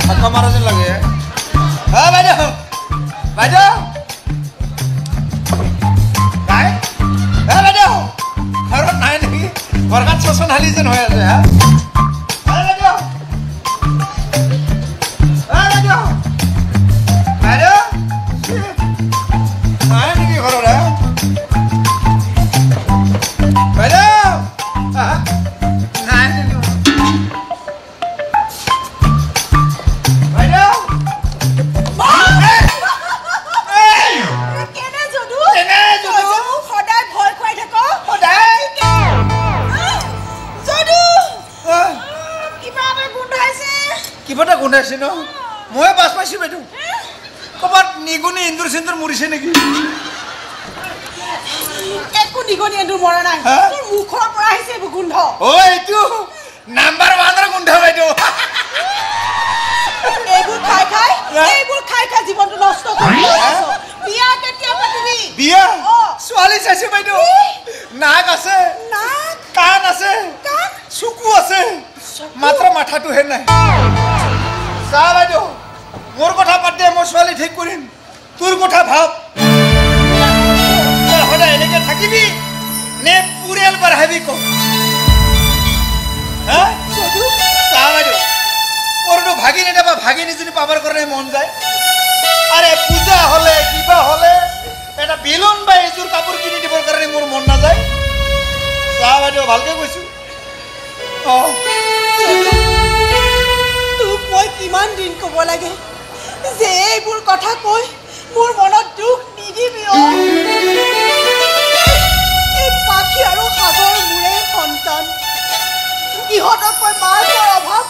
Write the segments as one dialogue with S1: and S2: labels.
S1: ধাক্কা মাৰা যেন লাগে বাইদেউ বাইদেউ নাই বাইদেউ ঘৰত নাই নেকি ঘৰখন শোষণ হালি যেন হৈ আছে বাইদেউ বাইদেউ বাইদেউ নাই নেকি ঘৰত বাইদেউ নাই নেকি কিবাটা গোন্ধাইছে ন মই বাস পাইছো বাইদেউ কবাত নিগুনি ইন্দুৰ সিন্দুৰ মৰিছে নেকি
S2: একো নিগুনি ইন্দুৰ মৰা নাই তোৰ মুখৰ পৰা আহিছে এই গোন্ধ
S1: ও এইটো নাম্বাৰ 1 ৰ গোন্ধ বাইদেউ
S2: এইবোৰ খাই খাই জীৱনটো নষ্ট কৰি আছ বিয়া কেতিয়া পাতিবি
S1: বিয়া ছোৱালী চাইছে বাইদেউ নাক আছে
S2: নাক
S1: কাণ আছে কাণ চকু আছে মাত্ৰ মাথাটো হে নাই চা বাইদেউ মোৰ কথা বাদ দে মই ছোৱালী ঠিক কৰিম তোৰ কথা ভাব সদায় এনেকে থাকিবি নে পুৰেল বাঢ়াবি ক চা বাইদেউ মোৰতো ভাগিনী এটা বা ভাগিনীজনী পাবৰ কাৰণে মন যায় আৰে পূজা হলে কিবা হলে এটা বেলুন বা এযোৰ কাপোৰ কিনি দিবৰ কাৰণে মোৰ মন নাযায় চা বাইদেউ ভালকে কৈছো
S2: তোক মই কিমান দিন ক'ব লাগে যে এইবোৰ কথা কৈ মোৰ মনত দুখ নিদিবি এই পাখি আৰু সাগৰ মোৰে সন্তান ইহঁতক মই মাকৰ অভাৱ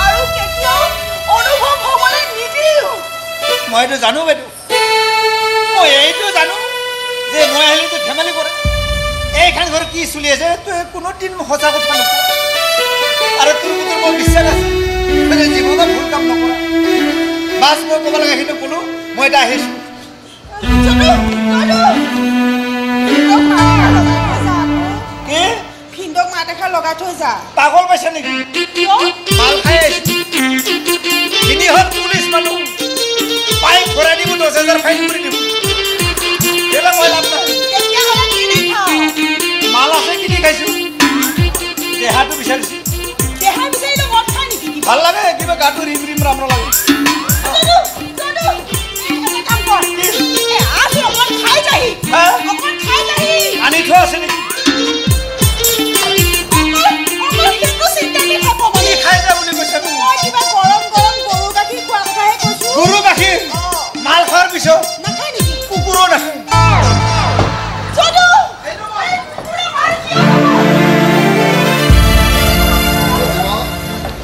S2: আৰু কেতিয়াও অনুভৱ হ'বলৈ নিদিওঁ
S1: মইতো জানো বাইদেউ মই এইটো জানো যে মই আহিলেতো ধেমালি কৰে এইখান ঘৰ কি চলি আছে তই কোনোদিন সঁচা কথা নকওঁ আৰু তোৰ ভিতৰত মই বিশ্বাস আছে মানে জীৱনত ভুল কাম নকৰা বাছ মই ক'ব লাগে সেইটো কোনো মই এটা আহিছোঁ কি
S2: ভিন্দক মাত এষাৰ লগাই থৈ যা
S1: পাগল পাইছা নেকি মাল খাই আহিছোঁ তিনিখন পুলিচ মানুহ বাইক ঘূৰাই দিব 10,000 ফাইন কৰি দিব এইবিলাক মই লাভ নাই মাল আছে কিনি খাইছোঁ দেহাটো বিচাৰিছোঁ
S2: দেহা বিচাৰিলে মদ খাই নেকি
S1: ভাল লাগে কিবা গাটো ৰিম ৰিম ৰাম লাগে আনি থোৱা আছে নেকি খাই যা বুলি কৈছে গৰু গাখীৰ মাল খোৱাৰ পিছত কুকুৰো নাখায়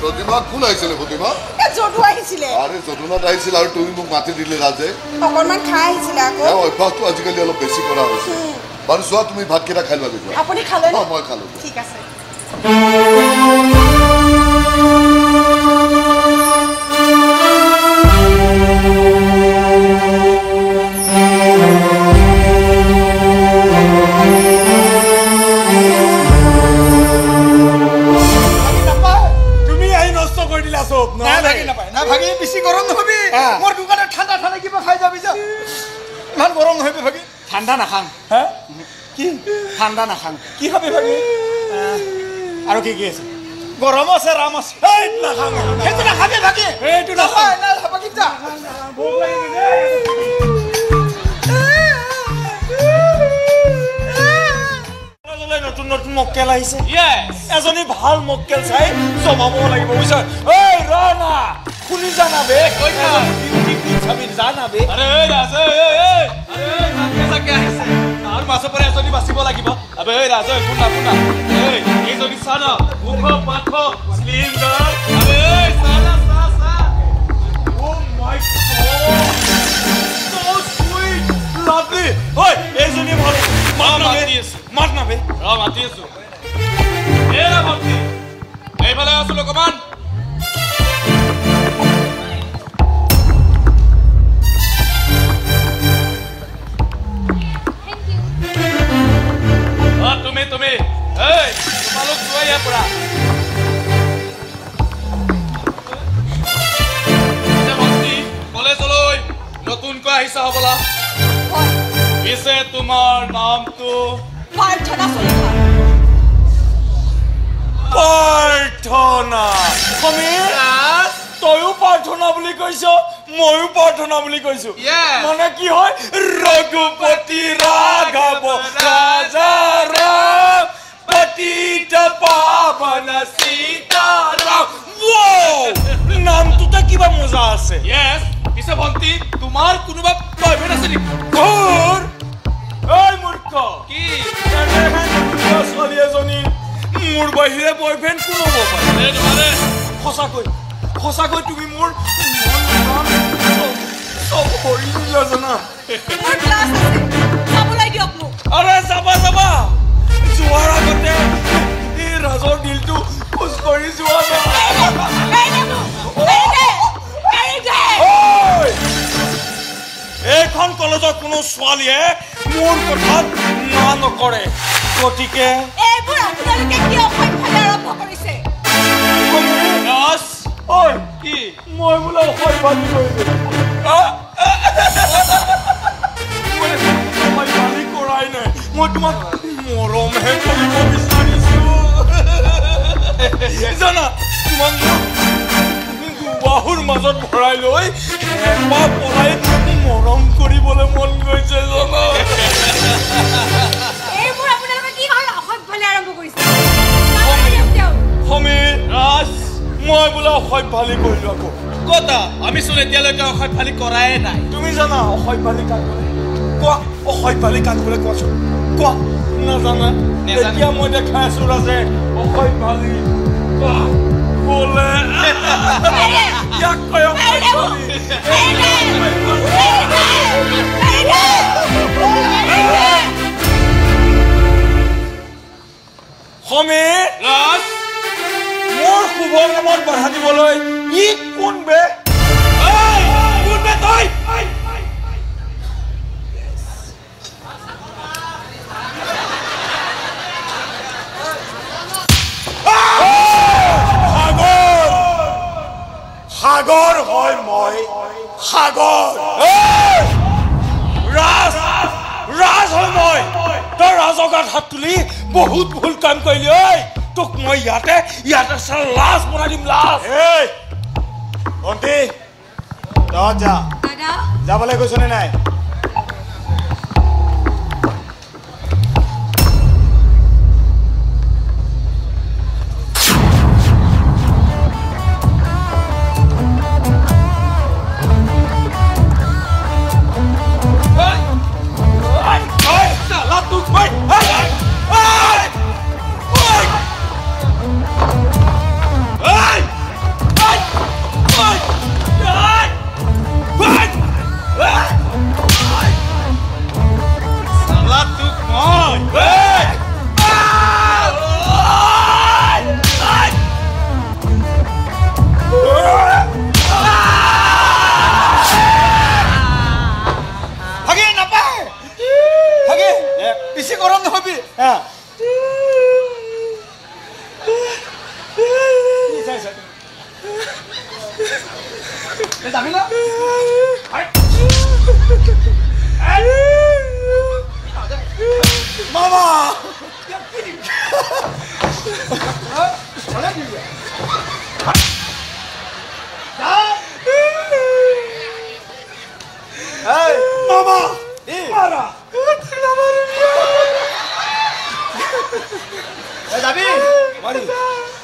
S3: প্ৰতিমা কোন আহিছিলে প্ৰতিমা
S2: যদু আহিছিলে
S3: আৰে যদুনাথ আহিছিল আৰু তুমি মোক মাতি দিলে ৰাজে
S2: অকণমান খাই আহিছিলে আকৌ
S3: অভ্যাসটো আজিকালি অলপ বেছি কৰা হৈছে বাৰু চোৱা তুমি ভাতকেইটা খাই লোৱা দেখোন
S2: আপুনি খালে
S3: মই খালো
S2: ঠিক আছে
S1: ভাগি বেছি গৰম নহবি মোৰ দোকানত ঠাণ্ডা ঠাণ্ডা কিবা খাই যাবি যা ইমান গৰম নহবি ভাগি
S4: ঠাণ্ডা নাখাং
S1: কি
S4: ঠাণ্ডা নাখাং
S1: কি খাবি ভাগি
S4: আৰু কি কি আছে
S1: গৰম আছে ৰাম আছে নাখাং সেইটো নাখাবি ভাগি
S4: এইটো নাখায়
S1: ভাগি যা ভোক লাগিছে নতুন নতুন মক্কেল আহিছে এজনী ভাল মক্কেল চাই জমাব লাগিব বুজিছ ঐ ৰনা শুনি জানা বে জানা বে
S5: আৰে ৰাজ আহিছে তাৰ মাছৰ পৰা এজনী বাচিব লাগিব আবে ৰাজ শুনা শুনা এইজনী চা না মুখ পাখ স্লিম গাৰ্ল আবে চালা চা ও মাই গড সো সুইট লাভলি ঐ এইজনী ভাল মাত না বে মাতি আছো এৰা ভক্তি এইফালে আছো লোকমান তুমি তোমালোক যোৱা ইয়াৰ পৰা হ'বলা
S2: হয়
S5: পিছে তোমাৰ নামটো
S2: প্ৰাৰ্থনা চলিহা
S4: প্ৰাৰ্থনা সমীৰ তয়ো প্ৰাৰ্থনা বুলি কৈছ ময়ো প্ৰাৰ্থনা বুলি কৈছো মানে কি হয় ৰঘুপতি ৰাঘৱ ৰাজা ৰাম পতিত পাৱন সীতাৰাম নামটোতে কিবা মজা আছে
S5: পিছে ভণ্টি তোমাৰ কোনোবা বয়ফ্ৰেণ্ড আছে নেকি
S4: ঘৰ এই মূৰ্খ
S5: কি
S4: ছোৱালী এজনী মোৰ বাহিৰে বয়ফ্ৰেণ্ড কোন হ'ব পাৰে সঁচাকৈ তুমি মোৰ চব কৰি জানা
S2: মোৰ ক্লাছ আছে যাবলৈ দিয়ক মোক
S4: আৰে যাবা যোৱাৰ আগতে এই ৰাজৰ দিলটো খোজ কৰি যোৱা এইখন কলেজৰ কোনো ছোৱালীয়ে মোৰ কথাত না নকৰে গতিকে
S2: এইবোৰ আপোনালোকে কি অসভ্যতা আৰম্ভ কৰিছে
S5: কি
S4: মই বোলে অসভ্যালি কৰিলো কৰাই নাই মই তোমাক মৰমহে কৰিব বিচাৰিছো জানা তোমাক বাহুৰ মাজত ভৰাই লৈ এমাহ পৰাই মৰম কৰিবলৈ মন গৈছে জানা
S2: এইবোৰ আপোনালোকে কি অসভ্যতা আৰম্ভ কৰিছে
S4: সমীৰ মই বোলে অসভ্যালি কৰিলো আকৌ
S5: কতা আমিচোন এতিয়ালৈকে অসভ্যালি কৰাই নাই
S4: তুমি জানা অসভ্যালি কাক বোলে কোৱা অসভ্যালি কাক বোলে কোৱাচোন কোৱা নাজানা এতিয়া মই দেখাই আছো ৰাজে অসভ্যালি বোলে ইয়াক কয় সমীৰ মোৰ শুভ নামত বাধা দিবলৈ ই কোন বে তই সাগৰ হয় মই সাগৰ ৰাজ হয় মই তই ৰাজগাত হাত তুলি বহুত ভুল কাম কৰিলি ঐ তোক মই ইয়াতে লাজ বনাই দিম লাজ ভণ্টি তহঁত যা যাবলৈ কৈছনে নাই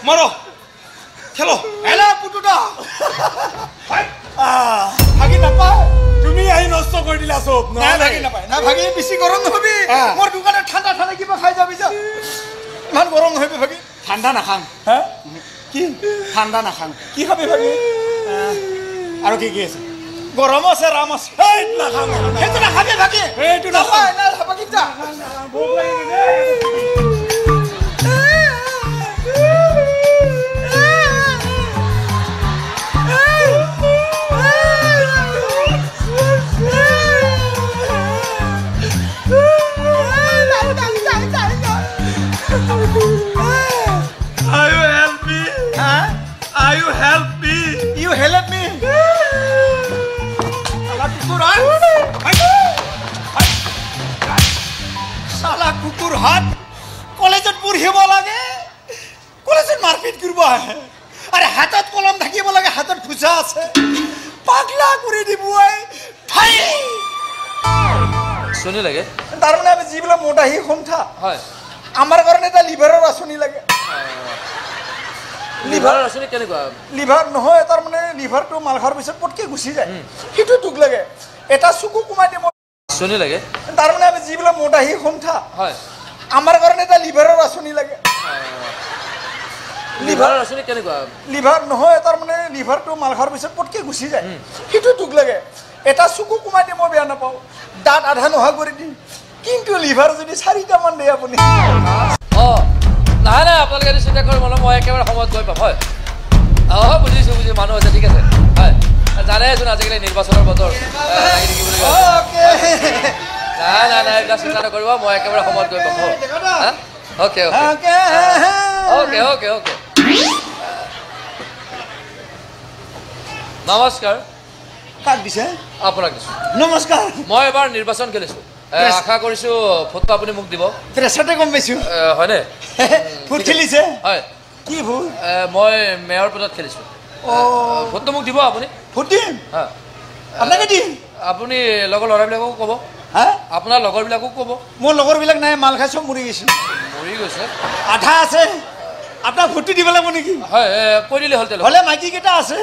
S4: মাৰো খেলো এলা পুটুটা ভাগি নাপায় তুমি আহি নষ্ট কৰি দিলা চব
S1: ভাগি নাপায় না ভাগি বেছি গৰম নহবি মোৰ দোকানে ঠাণ্ডা কিবা খাই যাবি যা ইমান গৰম নহবি ভাগি
S4: ঠাণ্ডা নাখাং
S1: কি
S4: ঠাণ্ডা নাখাং
S1: কি খাবি ভাগি
S4: আৰু কি আছে
S1: গৰম আছে ৰাম আছে নাখাং সেইটো নাখাবি ভাগি
S4: সেইটো
S1: নাপায় না ভাগি যা
S4: ভোক লাগিলে
S1: You help me. Allah tukur, কৰিব আহে আৰে হাতত কলম থাকিব লাগে হাতত ফুচা আছে পাগলা কৰি দিব ঠাই
S6: শুনি লাগে
S1: তাৰমানে আমি যিবিলাক মোটাহি সন্থা
S6: হয়
S1: আমাৰ কাৰণে এটা লিভাৰৰ আঁচনি লাগে
S6: লিভাৰৰ আঁচনি কেনেকুৱা
S1: লিভাৰ নহয় তাৰমানে লিভাৰটো মাল খোৱাৰ পিছত পটকে গুচি যায় সেইটো দুখ লাগে এটা চকু কমাই দিব
S6: শুনি লাগে
S1: তাৰমানে আমি যিবিলাক মোটাহি সন্থা
S6: হয়
S1: আমাৰ কাৰণে এটা লিভাৰৰ আঁচনি লাগে
S6: লিভাৰৰ আঁচনি কেনেকুৱা
S1: লিভাৰ নহয় তাৰমানে লিভাৰটো মাল খোৱাৰ পিছত পটকে গুচি যায় সেইটো দুখ লাগে এটা চকু কমাই দিয়ে মই বেয়া নাপাওঁ দাঁত আধা নোহোৱা কৰি দিম কিন্তু লিভাৰ যদি 4টামান দিয়ে আপুনি
S6: নাই নাই আপোনালোকে চিন্তা কৰিব মানে মই একেবাৰে সময়ত গৈ পাম হয় বুজিছোঁ মানুহ আছে ঠিক আছে হয় জানেচোন আজিকালি নিৰ্বাচনৰ বতৰ নাই নাই নাই এইবিলাক চিন্তা নকৰিব মই একেবাৰে সময়ত গৈ পাম okay okay okay okay okay নমস্কাৰ
S1: কাক দিছে
S6: আপোনাক দিছোঁ
S1: নমস্কাৰ
S6: মই এবাৰ নিৰ্বাচন খেলিছোঁ আশা কৰিছোঁ ভোটটো আপুনি মোক দিব
S1: প্ৰেছাৰতে গম পাইছোঁ
S6: হয়নে
S1: ভোট খেলিছে
S6: হয়
S1: কি ভোট
S6: মই মেয়ৰ পদত খেলিছোঁ ভোটটো মোক দিব আপুনি
S1: ভোট দিম
S6: হা
S1: আপোনাকে দিম
S6: আপুনি লগৰ ল'ৰাবিলাককো ক'ব
S1: হা
S6: আপোনাৰ লগৰবিলাককো ক'ব
S1: মোৰ লগৰবিলাক নাই মাল খাই চব মৰি গৈছে
S6: মৰি গৈছে
S1: আধা আছে আপোনাক ভোটটো দিব লাগিব নেকি
S6: হয় কৈ দিলে হ'ল তেল
S1: হ'লে মাইকীকেইটা আছে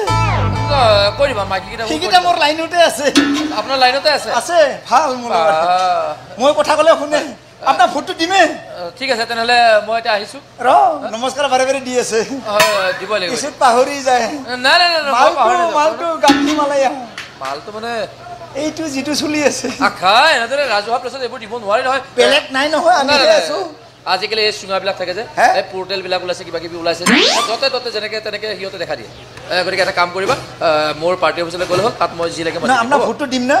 S6: কৈ দিবা মাইকীকেইটা
S1: সেইকেইটা মোৰ লাইনতে আছে
S6: আপোনাৰ লাইনতে আছে
S1: আছে ভাল মোৰ মই কথা ক'লে শুনে আপোনাৰ ভোটটো দিমে
S6: ঠিক আছে তেনেহ'লে মই এতিয়া আহিছোঁ
S1: নমস্কাৰ বাৰে বাৰে দি আছে
S6: হয় দিব লাগিব
S1: পিছত পাহৰি যায়
S6: নাই নাই নাই
S1: মালটো গাঁঠি মালাই
S6: মালটো মানে
S1: এইটো যিটো চলি আছে
S6: খাই এনেদৰে ৰাজহুৱা প্লেচত এইবোৰ দিব নোৱাৰি নহয়
S1: বেলেগ নাই নহয় আমি আছো
S6: আজিকালি এই চুঙাবিলাক থাকে যে এই পৰ্টেলবিলাক ওলাইছে কিবা কিবি ওলাইছে য'তে ত'তে যেনেকৈ তেনেকৈ সিহঁতে দেখা দিয়ে গতিকে এটা কাম কৰিবা মোৰ পাৰ্টি অফিচলৈ গ'লে হ'ল তাত মই যি লাগে
S1: আপোনাৰ ভোটটো দিম না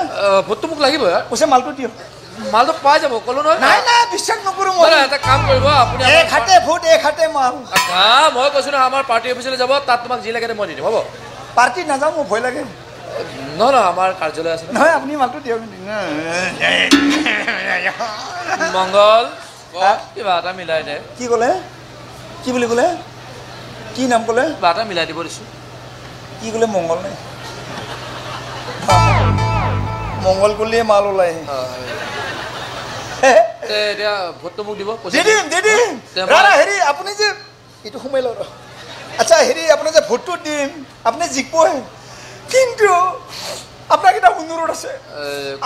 S6: ভোটটো মোক লাগিব
S1: কৈছে মালটো দিয়ক
S6: মালটো পাই যাব ক'লো নহয়
S1: নাই নাই বিশ্বাস নকৰোঁ মই
S6: এটা কাম কৰিব আপুনি
S1: এক হাতে ভোট এক হাতে মাল
S6: মই কৈছোঁ নহয় আমাৰ পাৰ্টি অফিচলৈ যাব তাত তোমাক যি লাগে মই দি দিম হ'ব
S1: পাৰ্টি নাযাওঁ মোৰ ভয় লাগে
S6: নহয় নহয় আমাৰ কাৰ্যালয় আছে
S1: নহয় আপুনি মালটো দিয়ক
S6: মংগল কিবা এটা মিলাই দে
S1: কি ক'লে কি বুলি ক'লে কি নাম ক'লে
S6: কিবা এটা মিলাই দিব দিছোঁ
S1: কি ক'লে মংগল নাই মংগল কৰিলে মাল ওলাই
S6: এতিয়া ভোটটো মোক দিব
S1: দি দিম হেৰি আপুনি যে এইটো সোমাই লওঁ আচ্ছা হেৰি আপুনি যে ভোটটো দিম আপুনি জিকবই কিন্তু আপোনাক এটা অনুৰোধ আছে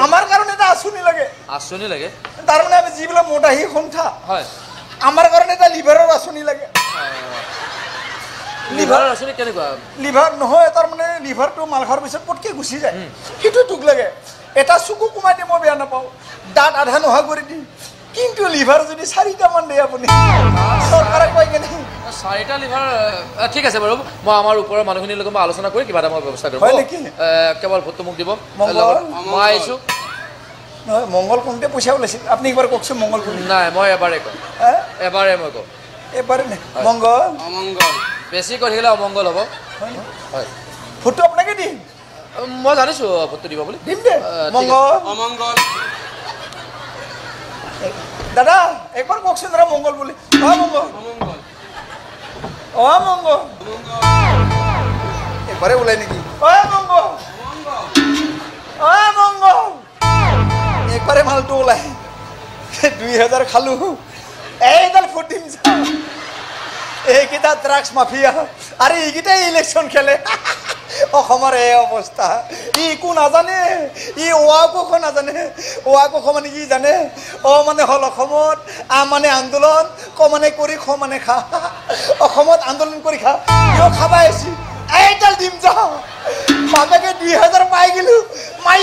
S1: আমাৰ কাৰণে এটা আঁচনি লাগে তাৰমানে আমি যিবিলাক মোটাহি সন্থা
S6: হয়
S1: আমাৰ কাৰণে এটা লিভাৰৰ আঁচনি লাগে
S6: লিভাৰৰ আঁচনি কেনেকুৱা
S1: লিভাৰ নহয় তাৰমানে লিভাৰটো মাল খোৱাৰ পিছত পটকে গুচি যায় সেইটো দুখ লাগে এটা চকু কমাই দিয়ে মই বেয়া নাপাওঁ দাঁত আধা নোহোৱা কৰি দিম কিন্তু লিভাৰ যদি 4টামান দিয়ে আপুনি চৰকাৰে কয় কেনে
S6: 4টা লিভাৰ ঠিক আছে বাৰু মই আমাৰ ওপৰৰ মানুহখিনিৰ লগত মই আলোচনা কৰি কিবা এটা মই ব্যৱস্থা কৰিম কেৱল ভোটটো মোক দিব মই আহিছোঁ
S1: নহয় মংগল কোনতে পইচা ওলাইছিল আপুনি একবাৰ কওকচোন মংগল কোন
S6: নাই মই এবাৰে কওঁ এবাৰে মই কওঁ
S1: এবাৰে নাই মংগল
S6: অমংগল বেছি কৈ থাকিলে অমংগল হ'ব হয়
S1: ভোটটো আপোনাকে দিম
S6: মই জানিছোঁ ভোটটো দিব বুলি
S1: দিম দে মংগল
S5: অমংগল
S1: দাদা একবাৰ কওকচোন দাদা মংগল বুলি মংগল মংগল একবাৰে ওলাই নেকি মংগল মংগল একবাৰে মালটো ওলাই 2000 খালো এইডাল ফুটিম যাওঁ এইকেইটা ড্ৰাগছ মাফিয়া আৰু এইকেইটাই ইলেকশ্যন খেলে অসমৰ এই অৱস্থা ই একো নাজানে ই ক নাজানে ক মানে কি জানে মানে হ'ল অসমত মানে আন্দোলন ক মানে কৰি খ মানে খা অসমত আন্দোলন কৰি খা কিয় খাবা আহিছি এইডাল দিম যাওঁ বাপেকে 2000 পাই গেলো মাই